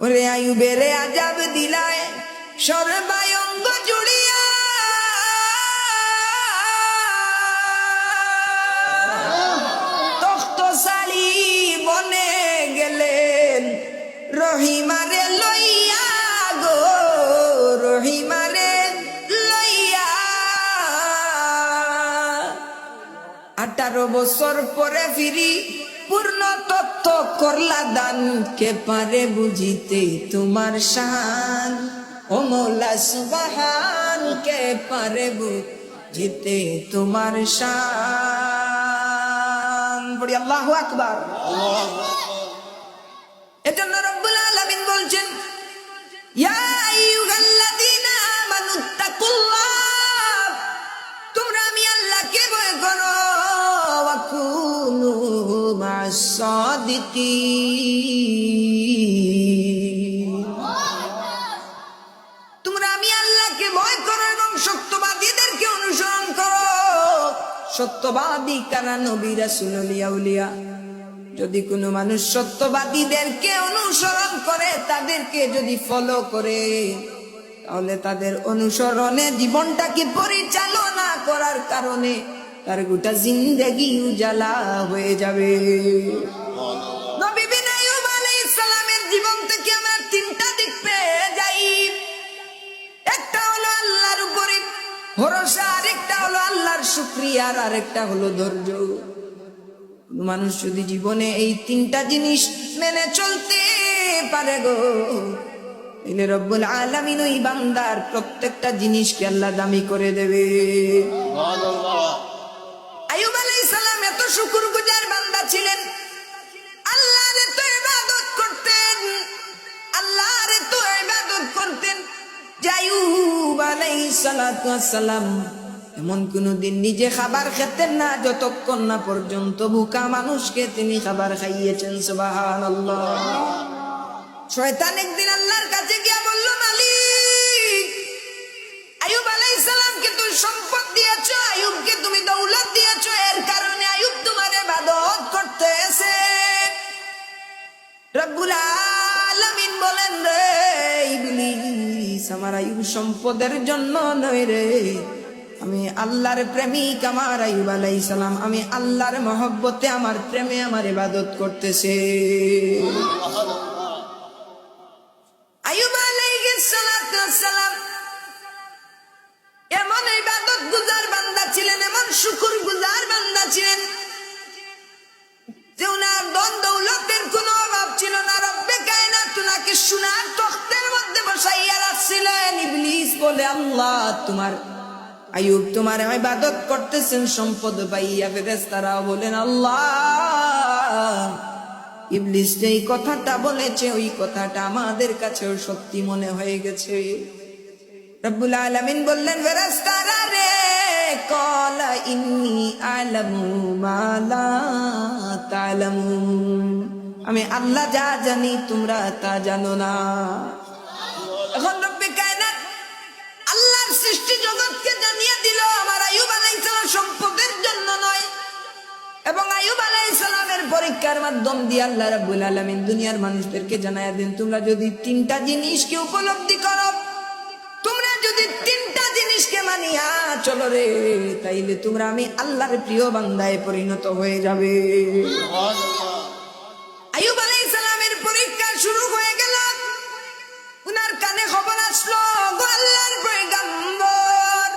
ওরে আইয়ুবেরে আজাব দিলায় সর্বাঙ্গ জুড়িয়া, তখ্ত সালি বনে গেলেন রহিমারে লইয়া গো, রহিমারে লইয়া। 18 বছর পরে ফিরি পূর্ণ তত্ত্ব করলা দান, কে পারে বুঝিতে তোমার শান ও মৌলা সুবহান, কে পারে বুঝিতে তোমার শান। বলি আল্লাহু আকবার। এজন্য রব্বুল আলামিন বলছেন, ইয়া আইয়ুহাল্লাযীনা আমানুত্তাকুল্লাহ, তোমরা আমি আল্লাহকে ভয় করো, ওয়া কুনু মা'আস সাদিকিন, তোমরা আমি আল্লাহকে ভয় করো এবং সত্যবাদীদেরকে অনুসরণ করো। সত্যবাদী কারা? নবী রাসূল আউলিয়া। যদি কোনো মানুষ সত্যবাদীদেরকে অনুসরণ করে, তাদেরকে যদি ফলো করে, তাহলে তাদের অনুসরণে জীবনটাকে পরিচালনা করার কারণে তার গোটা জিন্দেগি উজালা হয়ে যাবে। নবী আইয়ুব আলাইহিস সালামের জীবন থেকে আমরা 3টা দিক পেয়ে যাই। একটা হলো আল্লাহর উপরে ভরসা, আরেকটা হলো আল্লাহর শুকরিয়া, আর আরেকটা হলো ধৈর্য। মানুষ যদি জীবনে এই 3টা জিনিস মেনে চলতে পারে গো, তাহলে রব্বুল আলামিন ওই বান্দার প্রত্যেকটা জিনিসকে আল্লাহ দামি করে দেবে। আইয়ুব আলাইহিস সালাম এত শুকরগুজার বান্দা ছিলেন, আল্লাহর এত ইবাদত করতেন, আল্লাহর এত ইবাদত করতেন যে আইয়ুব আলাইহিস সালাতু ওয়াস সালাম এমন কোনদিন নিজে খাবার খেতেন না যতক্ষণ না পর্যন্ত ভুকা মানুষকে তিনি খাবার খাইয়েছেন। সুবহানাল্লাহ। শয়তান একদিন আল্লাহর কাছে গিয়া বলল, মালিক, আইয়ুব আলাইহিস সালামকে তুমি সম্পদ দিয়েছো, আইয়ুবকে তুমি দৌলত দিয়েছো, এর কারণে আইয়ুব তোমার ইবাদত করতেছে। রব্বুল আলামিন বলেন, রে ইবলিস, আমার আইয়ুব সম্পদের জন্য নয় রে, আমি আল্লাহর প্রেমিক আমার আইয়ুব আলাইহিস সালাম, আমি আল্লাহর মহব্বতে আমার প্রেমে আমার ইবাদত করতেছে। আইয়ুব আলাইহিস সালাম এমন ইবাদত গুজার বান্দা ছিলেন, এমন শুকর গুজার বান্দা ছিলেন যে উনার ধন দৌলতের কোনো অভাব ছিল না। রব্বে কায়নাত উনাকে সোনার তখ্তের মধ্যে বসাইয়া রাখছিলেন। ইবলিস বলে, আল্লাহ তোমার আইয়ুব তোমার ইবাদত করতেছেন সম্পদ পাইয়া। ফেরেশতারাও বলেন, আল্লাহ ইবলিস যে এই কথাটা বলেছে, ওই কথাটা আমাদের কাছেও সত্যি মনে হয়ে গেছে। রব্বুল আলামিন বললেন, ফেরেশতারা রে, ক্বালা ইন্নী আ'লামু মা লা তা'লামুন, আমি আল্লাহ যা জানি তোমরা তা জানো না। এখন রব্বে কায়নাত আল্লাহর সৃষ্টি জগৎকে জানিয়ে দিল, আমার আইয়ুব আলাইহিস সালাম সম্পদের জন্য নয়, এবং আইয়ুব আলাইহিস সালামের পরীক্ষার মাধ্যম দিয়ে আল্লাহ রাব্বুল আলামিন দুনিয়ার মানুষদেরকে জানায়া দেন, তোমরা যদি 3টা জিনিসকে উপলব্ধি করো, তোমরা যদি 3টা জিনিসকে মানিয়া চলো রে, তাইলে তোমরা আমি আল্লাহর প্রিয় বান্দায় পরিণত হয়ে যাবে। আইয়ুব আলাইহিস সালামের পরীক্ষা শুরু হয়ে গেল। উনার কানে খবর আসলো, গো আল্লাহর পয়গম্বর,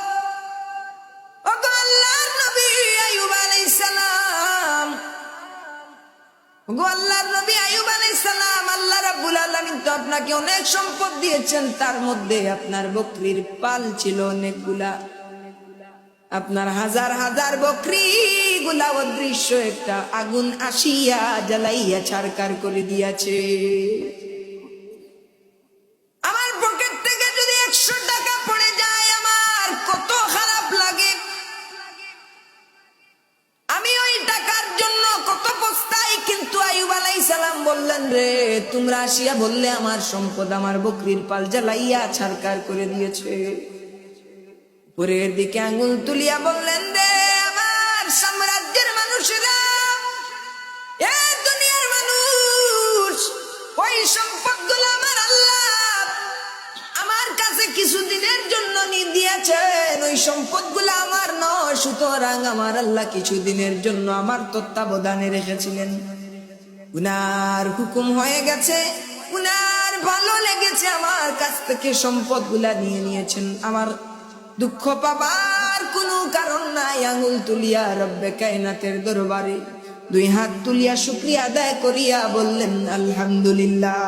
ও গো আল্লাহর নবী আইয়ুব আলাইহিস সালাম, গো আল্লাহর নবী আইয়ুব আলাইহিস সালাম, আল্লাহ রাব্বুল আলামিন তো আপনাকে অনেক সম্পদ দিয়েছেন, তার মধ্যে আপনার বকরির পাল ছিল অনেকগুলা, আপনার হাজার হাজার বকরি গুলা অদৃশ্য একটা আগুন আসিয়া জ্বালাইয়া ছারকার করে দিয়েছে। আমার পকেট থেকে যদি 100 টাকা পড়ে যায়, আমার কত খারাপ লাগে, আমি ওই টাকার জন্য কত পস্তাই। কিন্তু আইয়ুব আলাইহিস সালাম বললেন, রে তোমরা আসিয়া বললে আমার সম্পদ, আমার বকরির পাল জ্বালাইয়া ছারকার করে দিয়েছে। পরের দিকে আঙ্গুল তুলিয়া বললেন, রে আমার সাম্রাজ্যের মানুষেরা, এ দুনিয়ার মানুষ, ওই সম্পদগুলো আমার সম্পদগুলো আমার নয়, সুতরাং আমার আল্লাহ কিছুদিনের জন্য আমার তত্ত্বাবধানে রেখেছিলেন। উনার হুকুম হয়ে গেছে, উনার ভালো লেগেছে, আমার কাছ থেকে সম্পদগুলা নিয়ে নিয়েছেন। আমার দুঃখ পাবার কোনো কারণ নাই। আঙুল তুলিয়া রব্বে কায়নাতের দরবারে দুই হাত তুলিয়া শুকরিয়া আদায় করিয়া বললেন আলহামদুলিল্লাহ।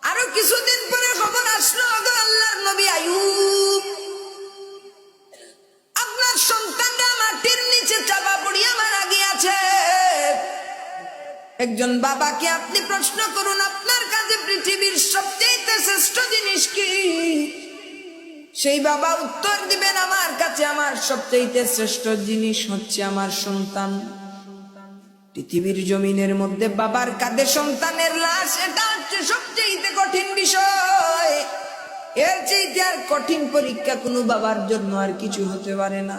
আরো কিছুদিন পরে খবর আসলো, আল্লাহর নবী আইয়ুব, আপনার সন্তানরা মাটির নিচে চাপা পড়িয়া মারা গিয়াছে। একজন বাবাকে আপনি প্রশ্ন করুন, আপনার কাছে পৃথিবীর সবচেয়ে শ্রেষ্ঠ জিনিস কি? সেই বাবা উত্তর দিবেন, আমার কাছে আমার সবচেয়ে শ্রেষ্ঠ জিনিস হচ্ছে আমার সন্তান। পৃথিবীর জমিনের মধ্যে বাবার কাঁধে সন্তানের লাশ, এটা হচ্ছে সবচেয়ে কঠিন বিষয়। এর চাইতে আর কঠিন পরীক্ষা কোনো বাবার জন্য আর কিছু হতে পারে না।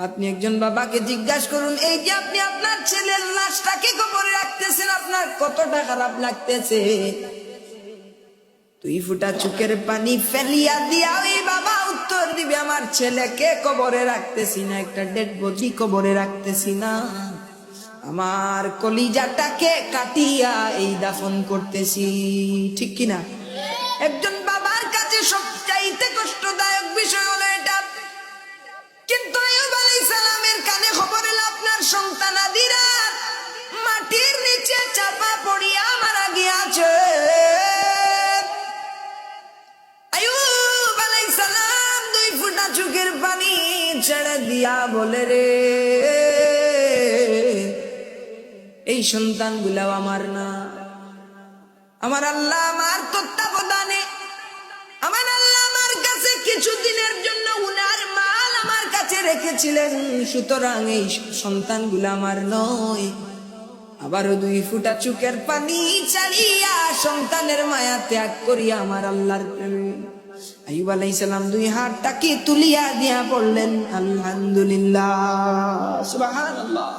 আপনি একজন বাবাকে জিজ্ঞাসা করুন, এই যে আপনি আপনার ছেলের লাশটাকে কবরে রাখতেছেন, আপনার কতটা খারাপ লাগতেছে? 2 ফোঁটা চোখের পানি ফেলিয়া দিয়া ওই বাবা উত্তর দিবে, আমার ছেলেকে কবরে রাখতেছি না, একটা ডেড বডি কবরে রাখতেছি না, আমার কলিজাটাকে কাটিয়া এই দাফন করতেছি। ঠিক কিনা? একজন বাবার কাছে সবচাইতে কষ্টদায়ক বিষয় হলো এটা। কিন্তু আইয়ুব আলাইহিস সালামের কানে খবর এলো, আপনার সন্তানাদিরা মাটির নিচে চাপা পড়িয়া মারা গিয়াছে। আইয়ুব আলাইহিস সালাম 2 ফোঁটা চোখের পানি ছেড়ে দিয়া বলে, রে এই সন্তানগুলাও আমার না, আমার আল্লাহ আমার তত্ত্বাবধানে, আমার আল্লাহ আমার কাছে কিছুদিনের জন্য উনার মাল আমার কাছে রেখেছিলেন, সুতরাং এই সন্তানগুলো আমার নয়। আবারও 2 ফোঁটা চোখের পানি ছাড়িয়া সন্তানের মায়া ত্যাগ করিয়া আমার আল্লাহর প্রেমে আইয়ুব আলাইহিস সালাম 2 হাতটাকে তুলিয়া দিয়া পড়লেন আলহামদুলিল্লাহ, সুবহানাল্লাহ।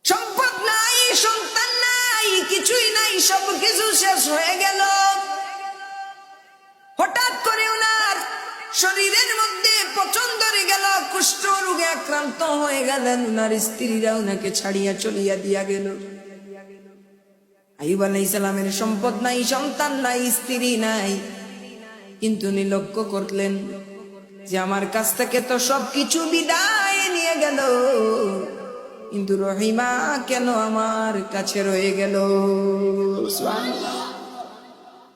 সম্পদ নাই, সন্তান নাই, কিছুই নাই, সবকিছু শেষ হয়ে গেল। হঠাৎ করে উনার শরীরের মধ্যে পচন ধরে গেল, কুষ্ঠ রোগে আক্রান্ত হয়ে গেলেন। উনার স্ত্রীরা উনাকে ছাড়িয়া চলিয়া দিয়া গেল। আইয়ুব আলাইহিস সালামের সম্পদ নাই, সন্তান নাই, স্ত্রী নাই, কিন্তু উনি লক্ষ্য করলেন যে আমার কাছ থেকে তো সবকিছু বিদায় নিয়ে গেল, কিন্তু রহিমা কেন আমার কাছে রয়ে গেল? সুবহানাল্লাহ।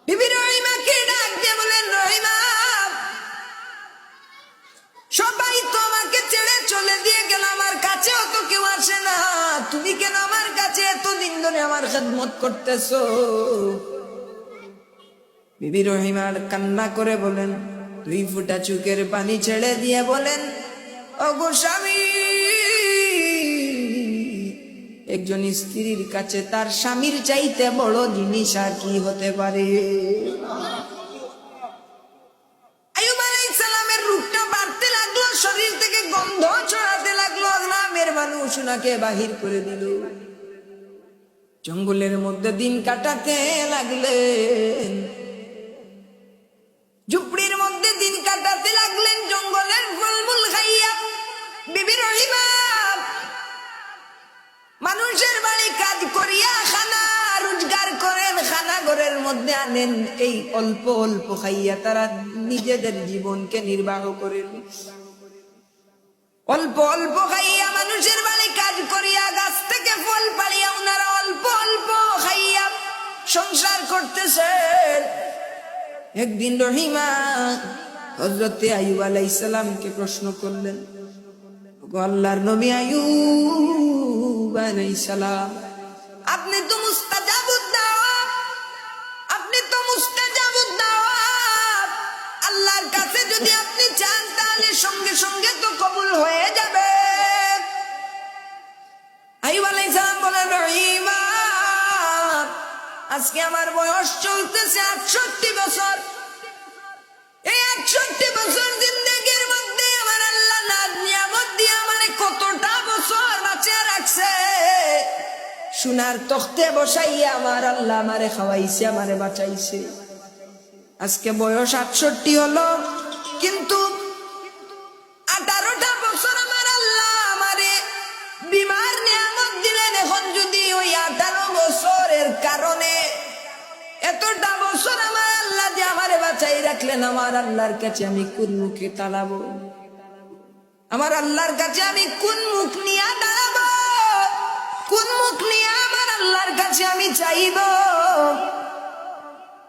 বিবি রহিমাকে ডাক দিয়ে বলেন, রহিমা, সবাই তো আমাকে ছেড়ে চলে দিয়ে গেল, আমার কাছেও তো কেউ আসে না, তুমি কেন আমার কাছে এতদিন ধরে আমার খেদমত করতেছো? বিবি রহিমা কান্না করে বলেন, 2 ফোঁটা চোখের পানি ছেড়ে দিয়ে বলেন, ওগো স্বামী, একজন স্ত্রীর কাছে তার স্বামীর চাইতে বড় জিনিস আর কি হতে পারে? আইয়ুব আলাইহিস সালামের রূপটা বাড়তে লাগলো, শরীর থেকে গন্ধ ছড়াতে লাগলো, গ্রামের মানুষ ওনাকে বাহির করে দিল। জঙ্গলের মধ্যে দিন কাটাতে লাগলেন, ঝুপড়ির মধ্যে দিন কাটাতে লাগলেন, জঙ্গলের ফলমূল খাইয়া। বিবি রহিমা মানুষের বাড়ি কাজ করিয়া খানা রোজগার করেন, খানা ঘরের মধ্যে আনেন, এই অল্প অল্প খাইয়া তারা নিজেদের জীবনকে নির্বাহ করেন। অল্প অল্প খাইয়া মানুষের বাড়ি কাজ করিয়া, গাছ থেকে ফল পাড়িয়া ওনারা অল্প অল্প খাইয়া সংসার করতেছেন। একদিন রহিমা হযরতে আইয়ুব আলাইহিস সালামকে প্রশ্ন করলেন, আল্লাহর নবী আইয়ুব আলাইহিস সালাম, আপনি তো মুস্তাজাবুদ দাওয়াত, আপনি তো মুস্তাজাবুদ দাওয়াত, আল্লাহর কাছে যদি আপনি চান তাহলে সঙ্গে সঙ্গে তো কবুল হয়ে যাবে। আইয়ুব আলাইহিস সালাম বলেন, রহিমা, আজকে আমার বয়স চলতেছে 68 বছর। এই 68 বছর জিন্দেগির মধ্যে আমার আল্লাহ নাজ নিয়ামত দিয়ে আমারে কতটা বছর বাঁচিয়ে রাখছে। সোনার তখতে বসাইয়া আমার আল্লাহ আমারে খাওয়াইছে, আমারে বাঁচাইছে। আজকে বয়স 68 হলো, কিন্তু 18টা বছর আমার আল্লাহ আমারে বিমার নিয়ামত দিলেন। এখন যদি ওই 18 বছরের কারণে এতটা বছর আমার আল্লাহ যে আমারে বাঁচাই রাখলেন, আমার আল্লাহর কাছে আমি কোন মুখে তাড়াবো? আমার আল্লাহর কাছে আমি কোন মুখ নিয়ে দাঁড়াবো? কোন মুখ নিয়ে আমার আল্লাহর কাছে আমি চাইব?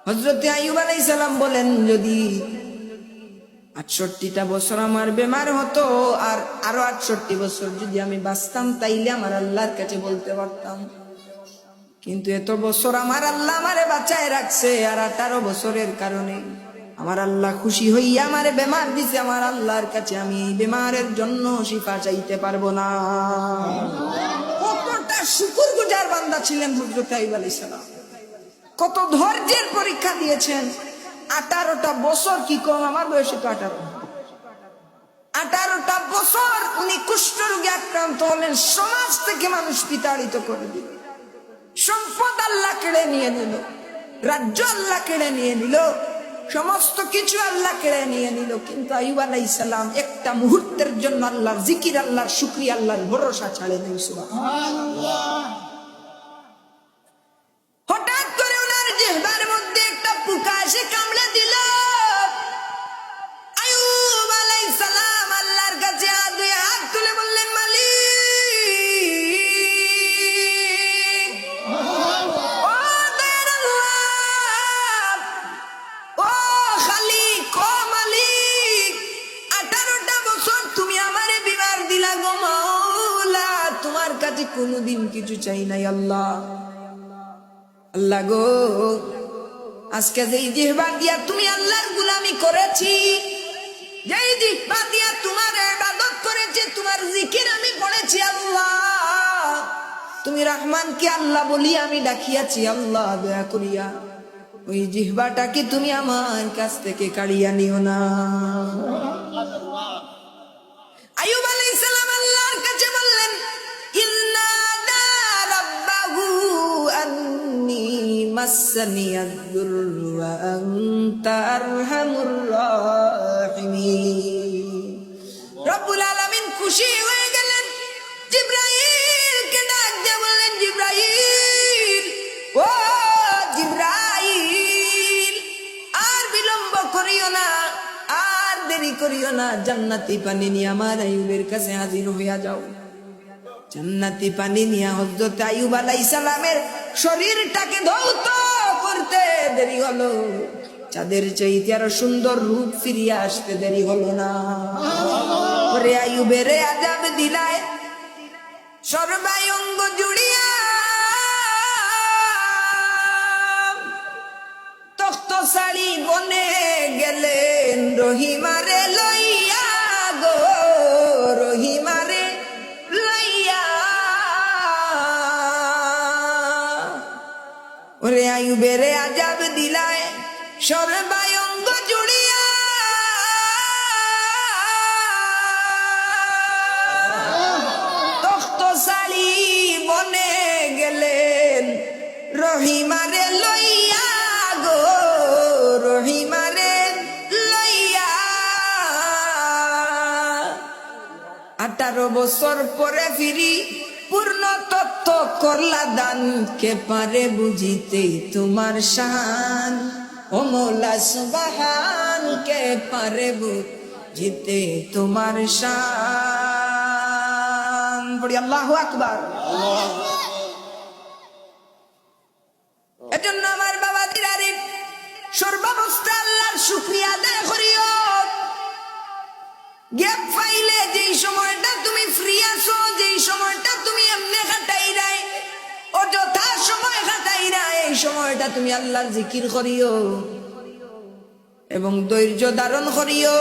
হযরত আইয়ুব আলাইহিস সালাম বলেন, যদি 68টা বছর আমার বেমার হতো আর আরো 68 বছর যদি আমি বাঁচতাম, তাইলে আমার আল্লাহর কাছে বলতে পারতাম। কিন্তু এত বছর আমার আল্লাহ আমারে বাঁচায় রাখছে, আর 18 বছরের কারণে আমার আল্লাহ খুশি হইয়া আমারে বেমার দিছে। আমার আল্লাহর কাছে আমি এই বেমারের জন্য শিফা চাইতে পারবো না। কতটা শুকরগুজার বান্দা ছিলেন হযরত আইয়ুব আলাইহিস সালাম, কত ধৈর্যের পরীক্ষা দিয়েছেন। 18টা বছর কি কম? আমার বয়সে তো 18টা বছর উনি কুষ্ঠরোগে আক্রান্ত হলেন। সমাজ থেকে মানুষ বিতাড়িত করে দিল, সম্পদ আল্লাহ কেড়ে নিয়ে নিল, রাজ্য আল্লাহ কেড়ে নিয়ে নিল, সমস্ত কিছু আল্লাহ কেড়ে নিয়ে নিল। কিন্তু আইয়ুব আলাইহিস সালাম একটা মুহূর্তের জন্য আল্লাহর জিকির, আল্লাহর শুকরিয়া, আল্লাহর ভরসা ছাড়ে নাই। সুবহানাল্লাহ। হঠাৎ করে ওনার জিহ্বার মধ্যে একটা পোকা এসে কামড়ে দিল। আইয়ুব আলাইহিস সালাম আল্লাহর কাছে দুই হাত তুলে বললেন, মালিক, কোনদিন কিছু চাই নাই আল্লাহ। আল্লাহ গো, আজকে যেই জিহ্বা দিয়া তুমি আল্লাহর গোলামি করেছি, যেই জিহ্বা দিয়া তোমার ইবাদত করেছি, তোমার জিকির আমি পড়েছি আল্লাহ, তুমি রহমানকে আল্লাহ বলি আমি ডাকিয়াছি, আল্লাহ দয়া করিয়া ওই জিহ্বাটাকে তুমি আমার কাছ থেকে কাড়িয়া নিও না। আইয়ুব আলাইহিস সালাম আল্লাহর কাছে বললেন, মাসসানিয়াদ-দুররু ওয়া আনতা আরহামুর রাহিমিন। রব্বুল আলামিন খুশি হয়ে গেলেন, জিবরাইলকে ডাক দিয়ে বললেন, জিবরাইল, ও জিবরাইল, আর বিলম্ব করিও না, আর দেরি করিও না, জান্নাতি পানি নিয়ে আমার আইয়ুবের কাছে হাজির হইয়া যাও। জান্নাতি পানি নিয়ে হযরত আইয়ুব আলাইহিস সালামের শরীরটাকে ধৌত করতে দেরি হলো, চাঁদের চাইতে আরো সুন্দর রূপ ফিরিয়ে আসতে দেরি হলো না। ওরে আইয়ুবের আযাব দিলায় সর্বাঙ্গ জুড়িয়া, তখ্ত শাড়ি বনে গেলেন রহিমারে লইয়া গো, রহিমারে লইয়া। ওরে আইয়ুবের আযাব দিলায় সর্বাঙ্গ জুড়িয়া, তখ্ত শাড়ি বনে গেলেন রহিমারে লইয়া গো, রহিমারে লইয়া। 18 বছর পরে ফিরি পূর্ণ তত্ত্ব করলা দান, কে পারে বুঝিতে তোমার শান, ও মৌলা সুবহান, কে পারে বুঝিতে তোমার শান। বলি আল্লাহু আকবার। এজন্য আমার বাবা দিরারি সর্বাবস্থা আল্লাহর শুকরিয়া আদায় করিও। গ্যাপ পাইলে যেই সময়টা তুমি ফ্রি আছো, যেই সময়টা তুমি এমনি কাটাই নাই, অযথা সময় কাটাই নাই, এই সময়টা তুমি আল্লাহর জিকির করিও এবং ধৈর্য ধারণ করিও।